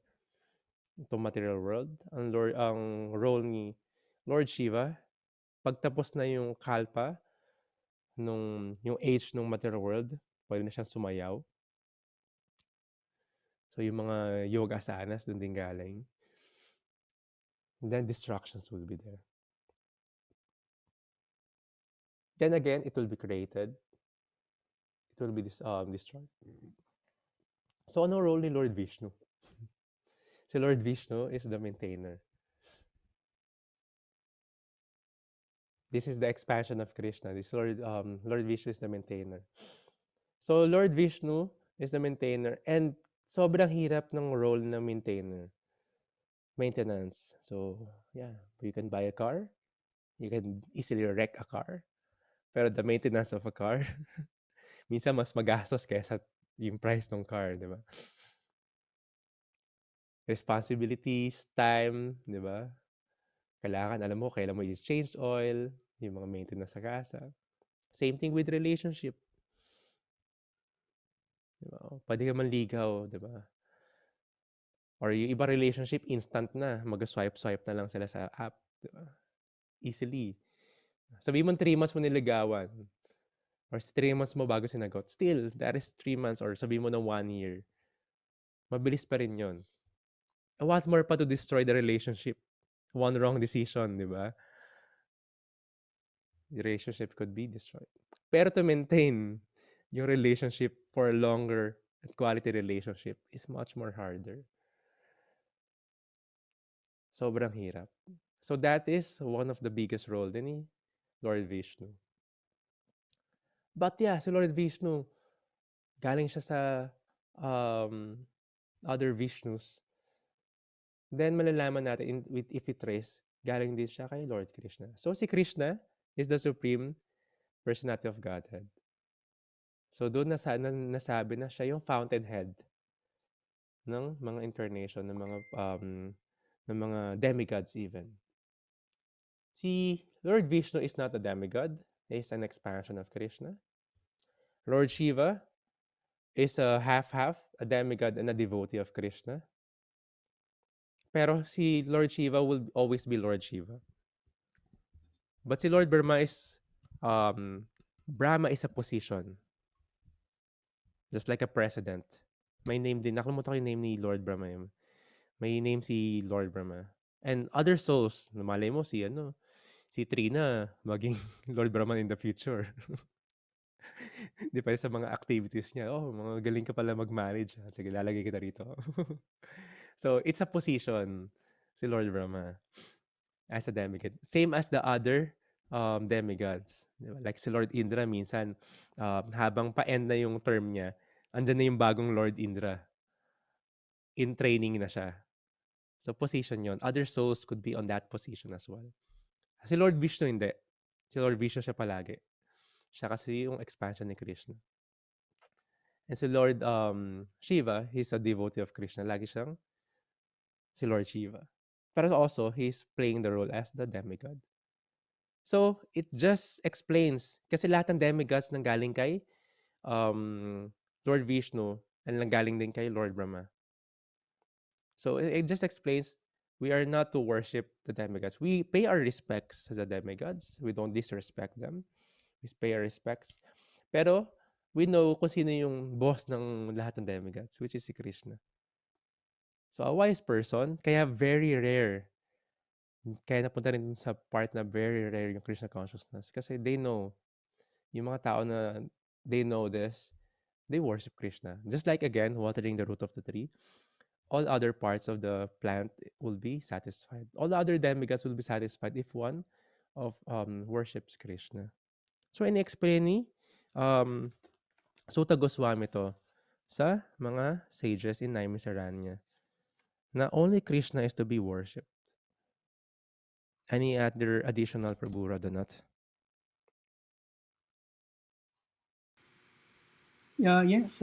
itong material world. Ang role ni Lord Shiva, pagtapos na yung kalpa, yung age ng material world, pwede na siyang sumayaw. So yung mga yoga asanas dun din galing. And then distractions will be there. Then again, it will be created. It will be destroyed. So ano role ni Lord Vishnu? Si Lord Vishnu is the maintainer. This is the expansion of Krishna. This Lord Vishnu is the maintainer. So Lord Vishnu is the maintainer and sobrang hirap ng role ng maintainer. Maintenance. So, yeah, you can buy a car, you can easily wreck a car, pero the maintenance of a car, minsan mas magastos kaysa yung price ng car, di ba? Responsibilities, time, di ba? Kailangan, alam mo, kailan mo i-change oil, yung mga maintenance sa casa. Same thing with relationship. Di ba? Pwede ka manligaw, di ba? Or yung iba relationship, instant na. Mag-swipe-swipe na lang sila sa app. Di ba? Easily. Sabihin mo 3 months mo niligawan. Or 3 months mo bago sinagot. Still, that is 3 months or sabihin mo na 1 year. Mabilis pa rin yun. What more pa to destroy the relationship? One wrong decision, di ba? The relationship could be destroyed. Pero to maintain yung relationship for a longer and quality relationship is much more harder. Sobrang hirap. So that is one of the biggest role din ni Lord Vishnu. But yeah, si Lord Vishnu, galing siya sa um, other Vishnus. Then malalaman natin if we trace, galing din siya kay Lord Krishna. So si Krishna is the supreme personality of Godhead. So doon nasabi na siya yung fountainhead ng mga incarnation, ng mga demigods even. Si Lord Vishnu is not a demigod. He is an expansion of Krishna. Lord Shiva is a half-half, a demigod and a devotee of Krishna. Pero si Lord Shiva will always be Lord Shiva. But si Lord Brahma is, Brahma is a position. Just like a president. May name din. Nakalimutan ko yung name ni Lord Brahma. May name si Lord Brahma. And other souls, malay mo si Trina maging Lord Brahman in the future. Di pa sa mga activities niya, mga galing ka pala mag-manage. Sige, lalagay kita rito. So, it's a position, si Lord Brahma, as a demigod. Same as the other demigods. Diba? Like si Lord Indra, minsan, habang pa-end na yung term niya, andyan na yung bagong Lord Indra. In training na siya. So, position yon. Other souls could be on that position as well. Si Lord Vishnu, hindi. Si Lord Vishnu siya palagi. Siya kasi yung expansion ni Krishna. And si Lord Shiva, he's a devotee of Krishna. Lagi siyang si Lord Shiva. Pero also, he's playing the role as the demigod. So, it just explains, kasi lahat ng demigods nanggaling kay Lord Vishnu and nanggaling din kay Lord Brahma. So, it just explains we are not to worship the demigods. We pay our respects to the demigods. We don't disrespect them. We pay our respects. Pero, we know kung sino yung boss ng lahat ng demigods, which is si Krishna. So, a wise person, kaya very rare. Kaya napunta rin sa part na very rare yung Krishna consciousness. Kasi they know, yung mga tao na they know this, they worship Krishna. Just like, again, watering the root of the tree, all other parts of the plant will be satisfied. All the other demigods will be satisfied if one of worships Krishna. So, in-explain ni Sutta Goswami to sa mga sages in Naimisaranya na only Krishna is to be worshipped. Any other additional Prabhu Radhanath? Yes.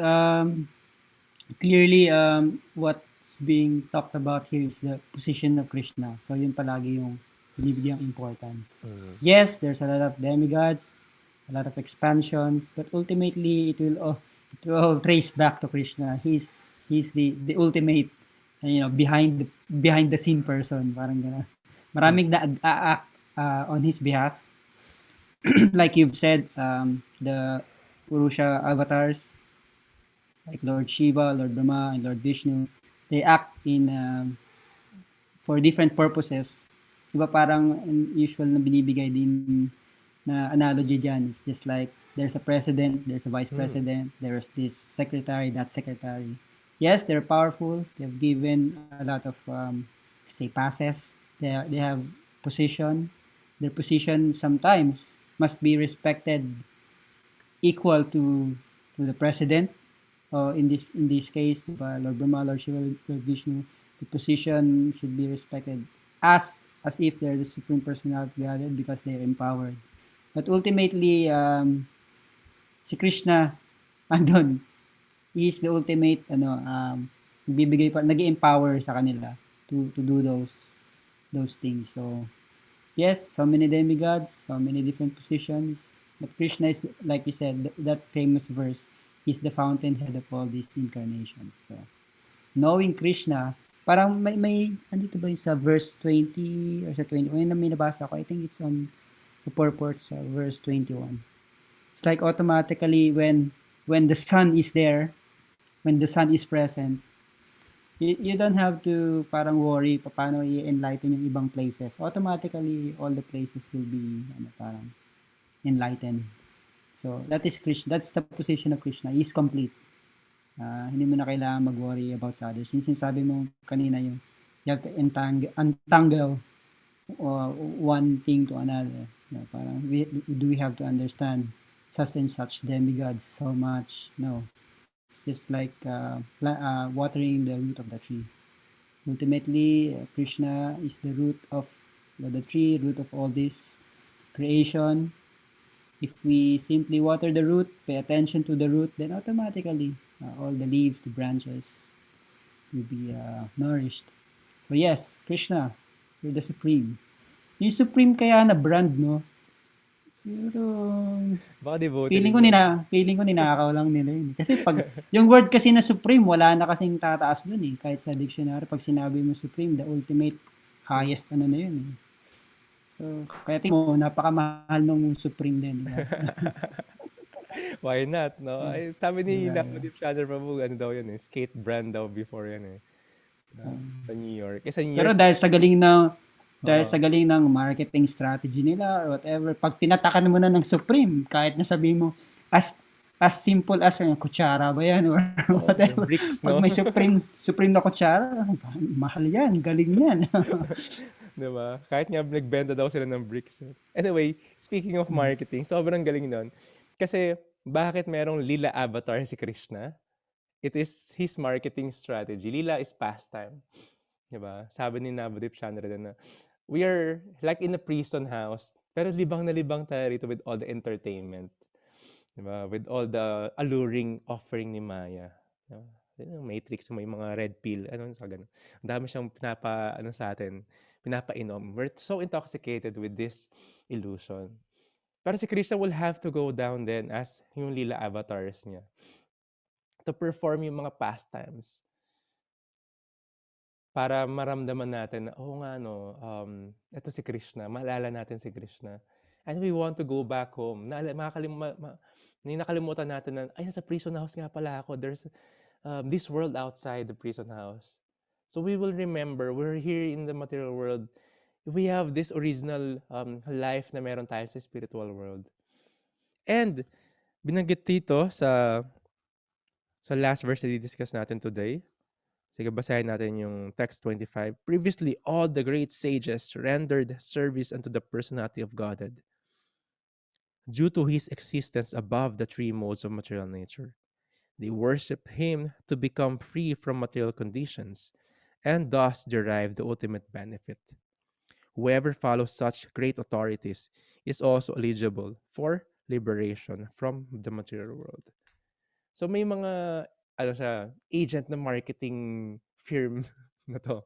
Clearly, what's being talked about here is the position of Krishna. So, yun palagi yung binibigyang importance. Yes, there's a lot of demigods, a lot of expansions, but ultimately, it will all trace back to Krishna. He's the ultimate, behind the scene person. Parang gano'n. Maraming na-act on his behalf. Like you've said, the Purusha avatars, like Lord Shiva, Lord Brahma, and Lord Vishnu, they act for different purposes. Diba parang usual na binibigay din na analogy dyan. It's just like there's a president, there's a vice president, there's this secretary, that secretary. yes, they're powerful. They've given a lot of say passes. They have position. Their position sometimes must be respected equal to the president. In this case, diba, Lord Brahma, Lord Shiva, Lord Vishnu, the position should be respected as if they're the supreme personality of God because they're empowered. But ultimately, si Krishna, andun, he is the ultimate, bibigay pa, nag-empower sa kanila to do those things. So, yes, so many demigods, so many different positions. But Krishna is, like you said, that famous verse, is the fountainhead of all these incarnations. So, knowing Krishna, parang may andito ba yung sa verse 20 or sa 20, may nabasa ko, I think it's on the purport sa verse 21. It's like automatically when the sun is there, when the sun is present, you don't have to parang worry paano i-enlighten yung ibang places. Automatically, all the places will be parang enlightened. So, that is Krishna. That's the position of Krishna. He is complete. Hindi mo na kailangan mag-worry about sa others. Yung sinasabi mo kanina yung you have to untangle one thing to another. Parang do we have to understand such and such demigods so much? No. It's just like watering the root of the tree. Ultimately, Krishna is the root of the tree, root of all this creation. If we simply water the root, pay attention to the root, then automatically all the leaves, the branches will be nourished. So yes, Krishna, you're the supreme. Yung supreme kaya na brand, no? Siguro, Baka devoted din yun. feeling ko ninakaw lang nila yun. Kasi pag, yung word kasi na supreme, wala na kasing tataas dun eh. Kahit sa dictionary, pag sinabi mo supreme, the ultimate, highest ano na yun eh. So, kaya tingin mo, napakamahal nung supreme din, di ba? Why not, no? Ay, sabi ni Diba, diba? Navdeep Chandra Prabhu, ano daw yun eh, skate brand daw before yan eh. Sa New York. Eh, sa New Pero York, dahil oo. sa galing ng marketing strategy nila or whatever, pag tinatakan mo na ng Supreme, kahit na sabihin mo, as simple as kutsara ba yan or Oo, yung whatever. bricks, Pag no? may Supreme na kutsara, mahal yan, galing yan. 'Di ba? Kahit nga nagbenta daw sila ng bricks eh. Anyway, speaking of marketing, sobrang galing nun. Kasi bakit merong lila avatar si Krishna? It is his marketing strategy. Lila is pastime. 'Di ba? Sabi ni Navdeep Chandra din na, we are like in a prison house, pero libang na libang tayo rito with all the entertainment. 'Di ba? With all the alluring offering ni Maya. 'Di ba? Yung Matrix, may mga red pill, ano sa ganun. Ang dami siyang ano sa atin, pinapainom. We're so intoxicated with this illusion. Pero si Krishna will have to go down then as yung lila avatars niya to perform yung mga pastimes para maramdaman natin na, oo nga no, eto si Krishna, maalala natin si Krishna. And we want to go back home. Nakalimutan natin na, ay, nasa prison house nga pala ako. There's this world outside the prison house. So we will remember, we're here in the material world. We have this original life na meron tayo sa spiritual world. And binanggit dito sa last verse na di-discuss natin today. Sige, basahin natin yung text 25. Previously, all the great sages rendered service unto the personality of Godhead due to his existence above the three modes of material nature. They worship him to become free from material conditions and thus derive the ultimate benefit. Whoever follows such great authorities is also eligible for liberation from the material world. So may mga agent na marketing firm na to.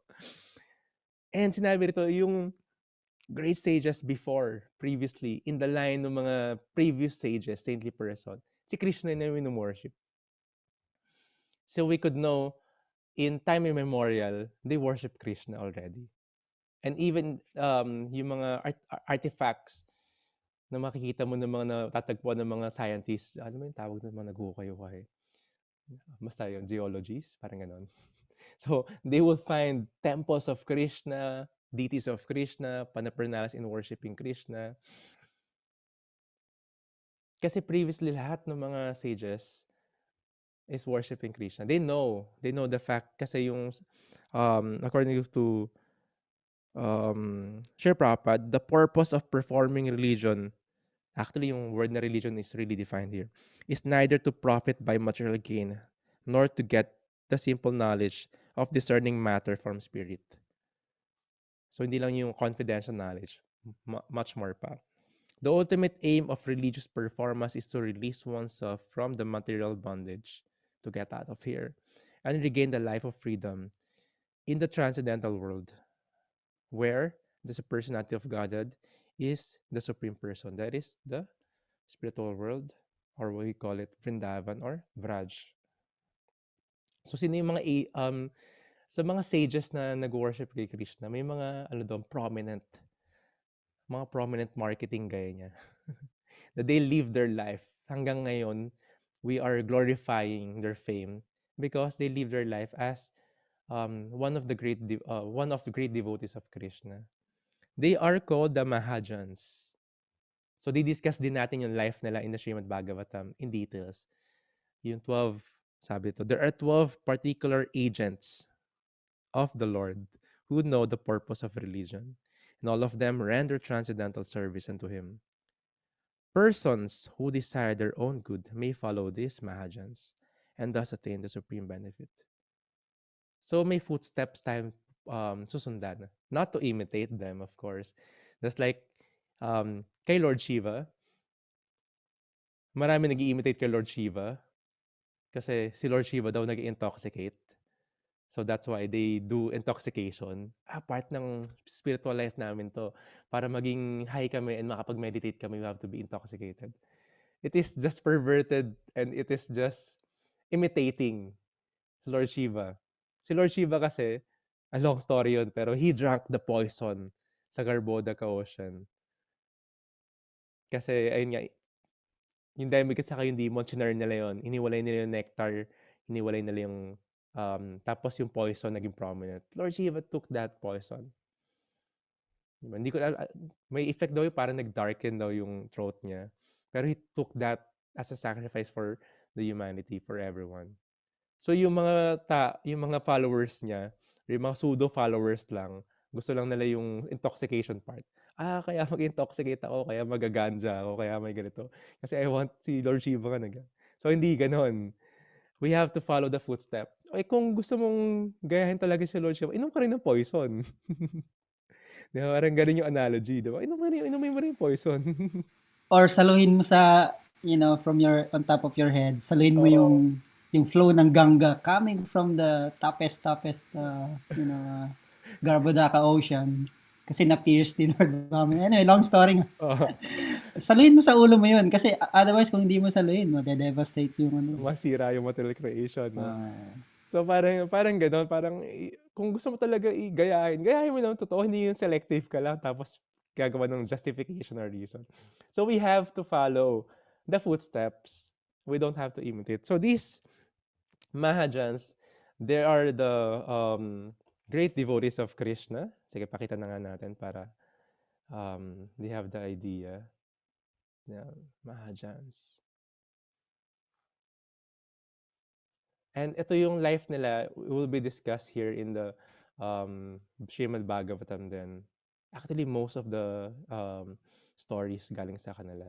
And sinabi rito yung great sages before, previously, in the line ng mga previous sages, saintly person, si Krishna na yung worship. So we could know, in time immemorial, they worship Krishna already. And even yung mga artifacts na makikita mo ng mga natatagpuan ng mga scientists, ano mo yung tawag ng mga nag-ukay-ukay? Basta yun, geologies, parang ganon. So, they will find temples of Krishna, deities of Krishna, panapernalas in worshiping Krishna. Kasi previously, lahat ng mga sages, is worshiping Krishna. They know the fact kasi yung according to Sri Prabhupada, the purpose of performing religion, actually yung word na religion is really defined here, is neither to profit by material gain, nor to get the simple knowledge of discerning matter from spirit. So hindi lang yung confidential knowledge, much more pa. The ultimate aim of religious performance is to release oneself from the material bondage, to get out of here, and regain the life of freedom in the transcendental world, where the personality of Godhead is the supreme person. That is the spiritual world, or we call it Vrindavan or Vraj. So sino yung sa mga sages na nag-worship kay Krishna, may mga mga prominent marketing gaya niya. That they live their life. Hanggang ngayon, we are glorifying their fame because they live their life as one of the great devotees of Krishna. They are called the Mahajans. So, di-discuss din natin yung life nila in the Srimad Bhagavatam in details. Yung 12, sabi ito, there are 12 particular agents of the Lord who know the purpose of religion, and all of them render transcendental service unto Him. Persons who desire their own good may follow these Mahajans and thus attain the supreme benefit. So may footsteps tayong susundan. Not to imitate them, of course. Just like kay Lord Shiva, marami nag-i-imitate kay Lord Shiva kasi si Lord Shiva daw nag-intoxicate. So that's why they do intoxication. Part ng spiritual life namin to. Para maging high kami and makapag-meditate kami, we have to be intoxicated. It is just perverted and it is just imitating si Lord Shiva. Si Lord Shiva kasi, a long story yun, pero he drank the poison sa Garbhodaka Ocean. Kasi, ayun nga, yung Demigod saka yung demon, chinar nila yun. Iniwalay nila yung nectar, iniwalay nila yung, tapos yung poison naging prominent. Lord Shiva took that poison. Diba? Hindi ko, may effect daw yung parang nag-darken daw yung throat niya. Pero he took that as a sacrifice for the humanity, for everyone. So yung mga followers niya, yung mga pseudo followers lang, gusto lang nila yung intoxication part. Kaya mag-intoxicate ako, kaya magaganja ako, kaya may ganito. Kasi I want si Lord Shiva ka So hindi ganon. We have to follow the footstep. Kung gusto mong gayahin talaga si Lord Shiva, inom ka rin ng poison. Di ba? Parang ganun yung analogy, di ba? Inumin mo rin yung poison. Or saluhin mo sa, from your, on top of your head, saluhin mo Oo. yung flow ng Ganga coming from the toughest, Garbhodaka Ocean. Kasi na-pierce din Lord Brahman. Anyway, long story nga. Oo. Saluhin mo sa ulo mo yun. Kasi otherwise, kung hindi mo saluhin, devastate yung ano. Masira yung material creation, no? Ah, So parang gano'n, parang kung gusto mo talaga gayahin mo ng totoo, hindi yung selective ka lang tapos gagawa ng justification or reason. So we have to follow the footsteps. We don't have to imitate. So these Mahajans, they are the great devotees of Krishna. Sige, pakita na nga natin para they have the idea. Yeah, Mahajans. And ito yung life nila will be discussed here in the Srimad Bhagavatam din. Actually, most of the stories galing sa kanila.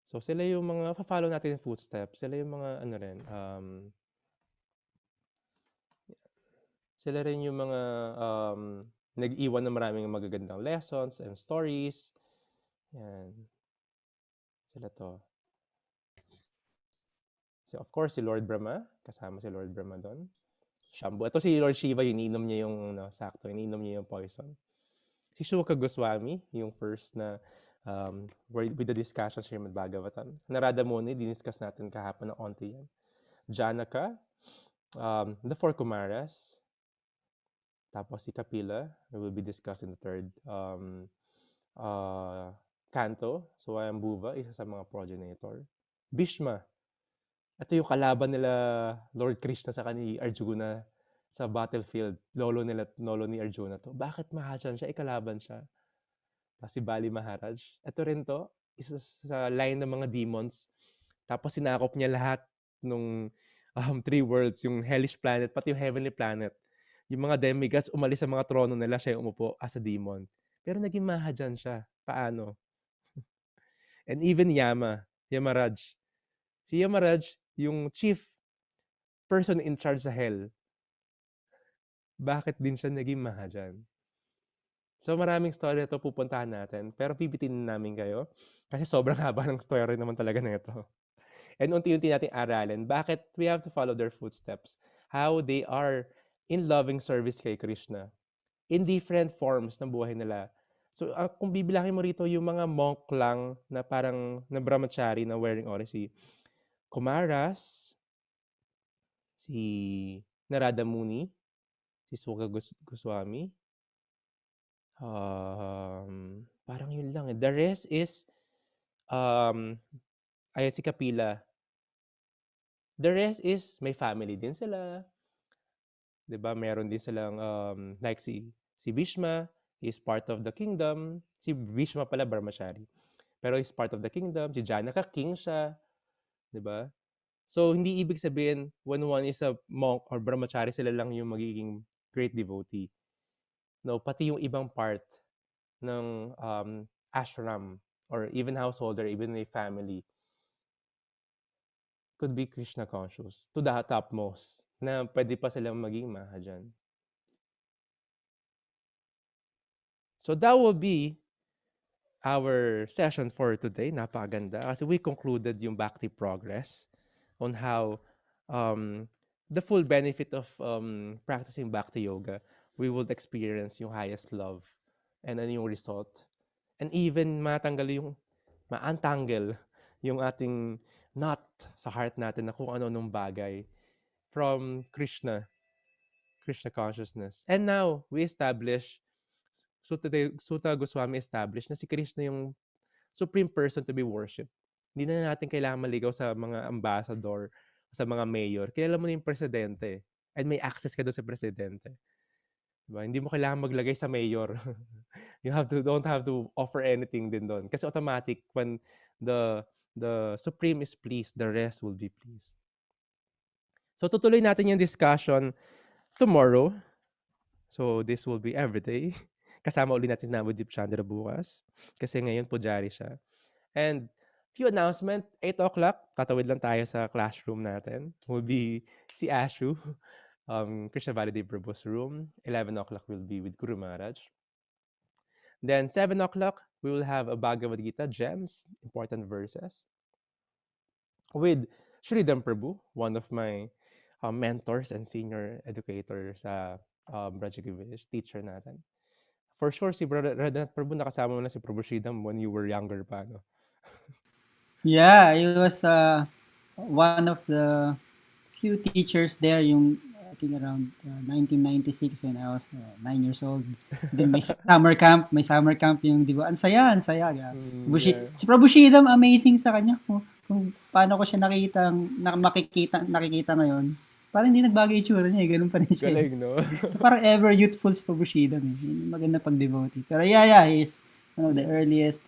So sila yung mga follow natin yung footsteps. Sila yung mga sila rin yung mga nag-iwan ng maraming magagandang lessons and stories. Yan. Sila to. So, of course, si Lord Brahma. Kasama si Lord Brahma doon. Shambhu. Ito si Lord Shiva, iniinom niya yung iniinom niya yung poison. Si Shuka Goswami, yung first na with the discussion sa Srimad Bhagavatam. Narada Muni, diniscuss natin kahapon ng onti yan. Janaka, the four Kumaras, tapos si Kapila, will be discussed in the third canto. So, Swayambhuva, isa sa mga progenitor. Bhishma, ito yung kalaban nila Lord Krishna sa ni Arjuna sa battlefield. Lolo ni Arjuna to. Bakit Mahajan siya? Ikalaban siya. Tapos si Bali Maharaj. Ito rin to, isa sa line ng mga demons Tapos sinakop niya lahat nung three worlds, yung hellish planet, pati yung heavenly planet. Yung mga demigods umalis sa mga trono nila, siya yung umupo as a demon. Pero naging mahadyan siya. Paano? And even Yamaraj. Si Yamaraj, yung chief person in charge sa hell, bakit din siya naging mahadyan? So maraming story na ito pupuntahan natin, pero pipitinin namin kayo kasi sobrang haba ng story naman talaga na ito. And unti-unti nating aralin bakit we have to follow their footsteps, how they are in loving service kay Krishna in different forms ng buhay nila. So kung bibilangin mo rito yung mga monk lang na parang na brahmachari na wearing only si Kumaras, si Narada Muni, si Suga Goswami, parang yun lang eh. The rest is, um, ayan si Kapila. The rest is may family din sila, 'di ba? Meron din silang like si Bhishma is part of the kingdom. Si Bhishma pala Brahmachari. Pero is part of the kingdom. Si Janaka king siya, 'di ba? So hindi ibig sabihin when one is a monk or Brahmachari sila lang yung magiging great devotee. No, pati yung ibang part ng ashram or even householder, even a family could be Krishna conscious to the topmost na pwede pa silang maging mahadyan. So that will be our session for today. Napakaganda kasi we concluded yung Bhakti progress on how um, the full benefit of practicing Bhakti yoga, we will experience yung highest love and ano yung result. And even matanggal yung, maantanggal yung ating knot sa heart natin na kung ano-anong bagay from Krishna consciousness. And now, we establish, Sutta Goswami established na si Krishna yung supreme person to be worshipped. Hindi na natin kailangan maligaw sa mga ambassador, sa mga mayor. Kilala mo na yung presidente and may access ka doon sa presidente. Diba? Hindi mo kailangan maglagay sa mayor. You don't have to offer anything din doon. Kasi automatic, when the supreme is pleased, the rest will be pleased. So tutuloy natin yung discussion tomorrow. So this will be everyday. Kasama uli natin na Navadip Chandra bukas. Kasi ngayon pujari siya. And few announcement, 8 o'clock, tatawid lang tayo sa classroom natin. Will be si Ashu, Krishna Validev Prabhu's room. 11 o'clock will be with Guru Maharaj. Then 7 o'clock, we will have a Bhagavad Gita gems, important verses, with Sridham Prabhu, one of my mentors and senior educator sa Rajagi Village, teacher natin. For sure, si Brother Radhanath Prabhu, nakasama mo na si Prabhu Sridham when you were younger pa, no? Yeah, I was one of the few teachers there yung I think around 1996 when I was 9 years old. Then may summer camp yung, di ba? Ang saya. Yeah. Yeah. Si Prabhu Shidam, amazing sa kanya. Kung paano ko siya nakikita ngayon. Parang hindi nagbago yung itsura niya, ganun pa rin siya. Galing, no? So parang ever youthful si Prabhu Shidam. Maganda pag-devotee. Pero yeah, he's one of the earliest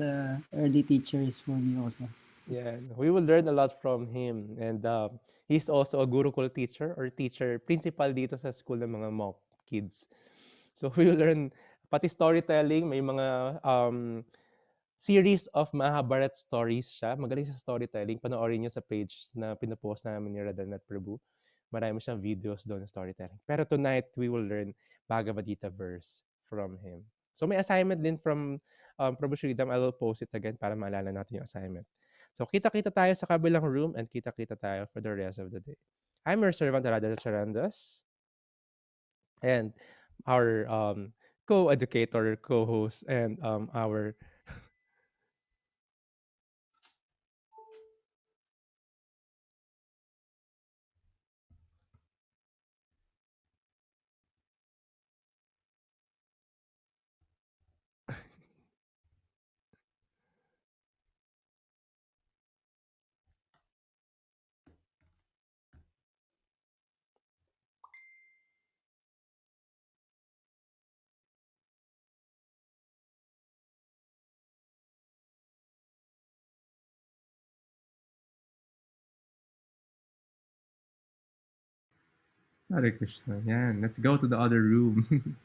early teachers for me also. Yeah, we will learn a lot from him. And he's also a Gurukul teacher or teacher, principal dito sa school ng mga monk kids. So we will learn, pati storytelling, may mga series of Mahabharat stories siya. Magaling sa storytelling. Panoorin niyo sa page na pinopost namin ni Radhanath Prabhu. Marami siyang videos doon na storytelling. Pero tonight, we will learn Bhagavad Gita verse from him. So may assignment din from Prabhu Sridham. I will post it again para maalala natin yung assignment. So kita-kita tayo sa kabilang room and kita-kita tayo for the rest of the day. I'm your servant, Radha Charandas. And our co-educator, co-host, and our Hare Krishna. Yan. Let's go to the other room.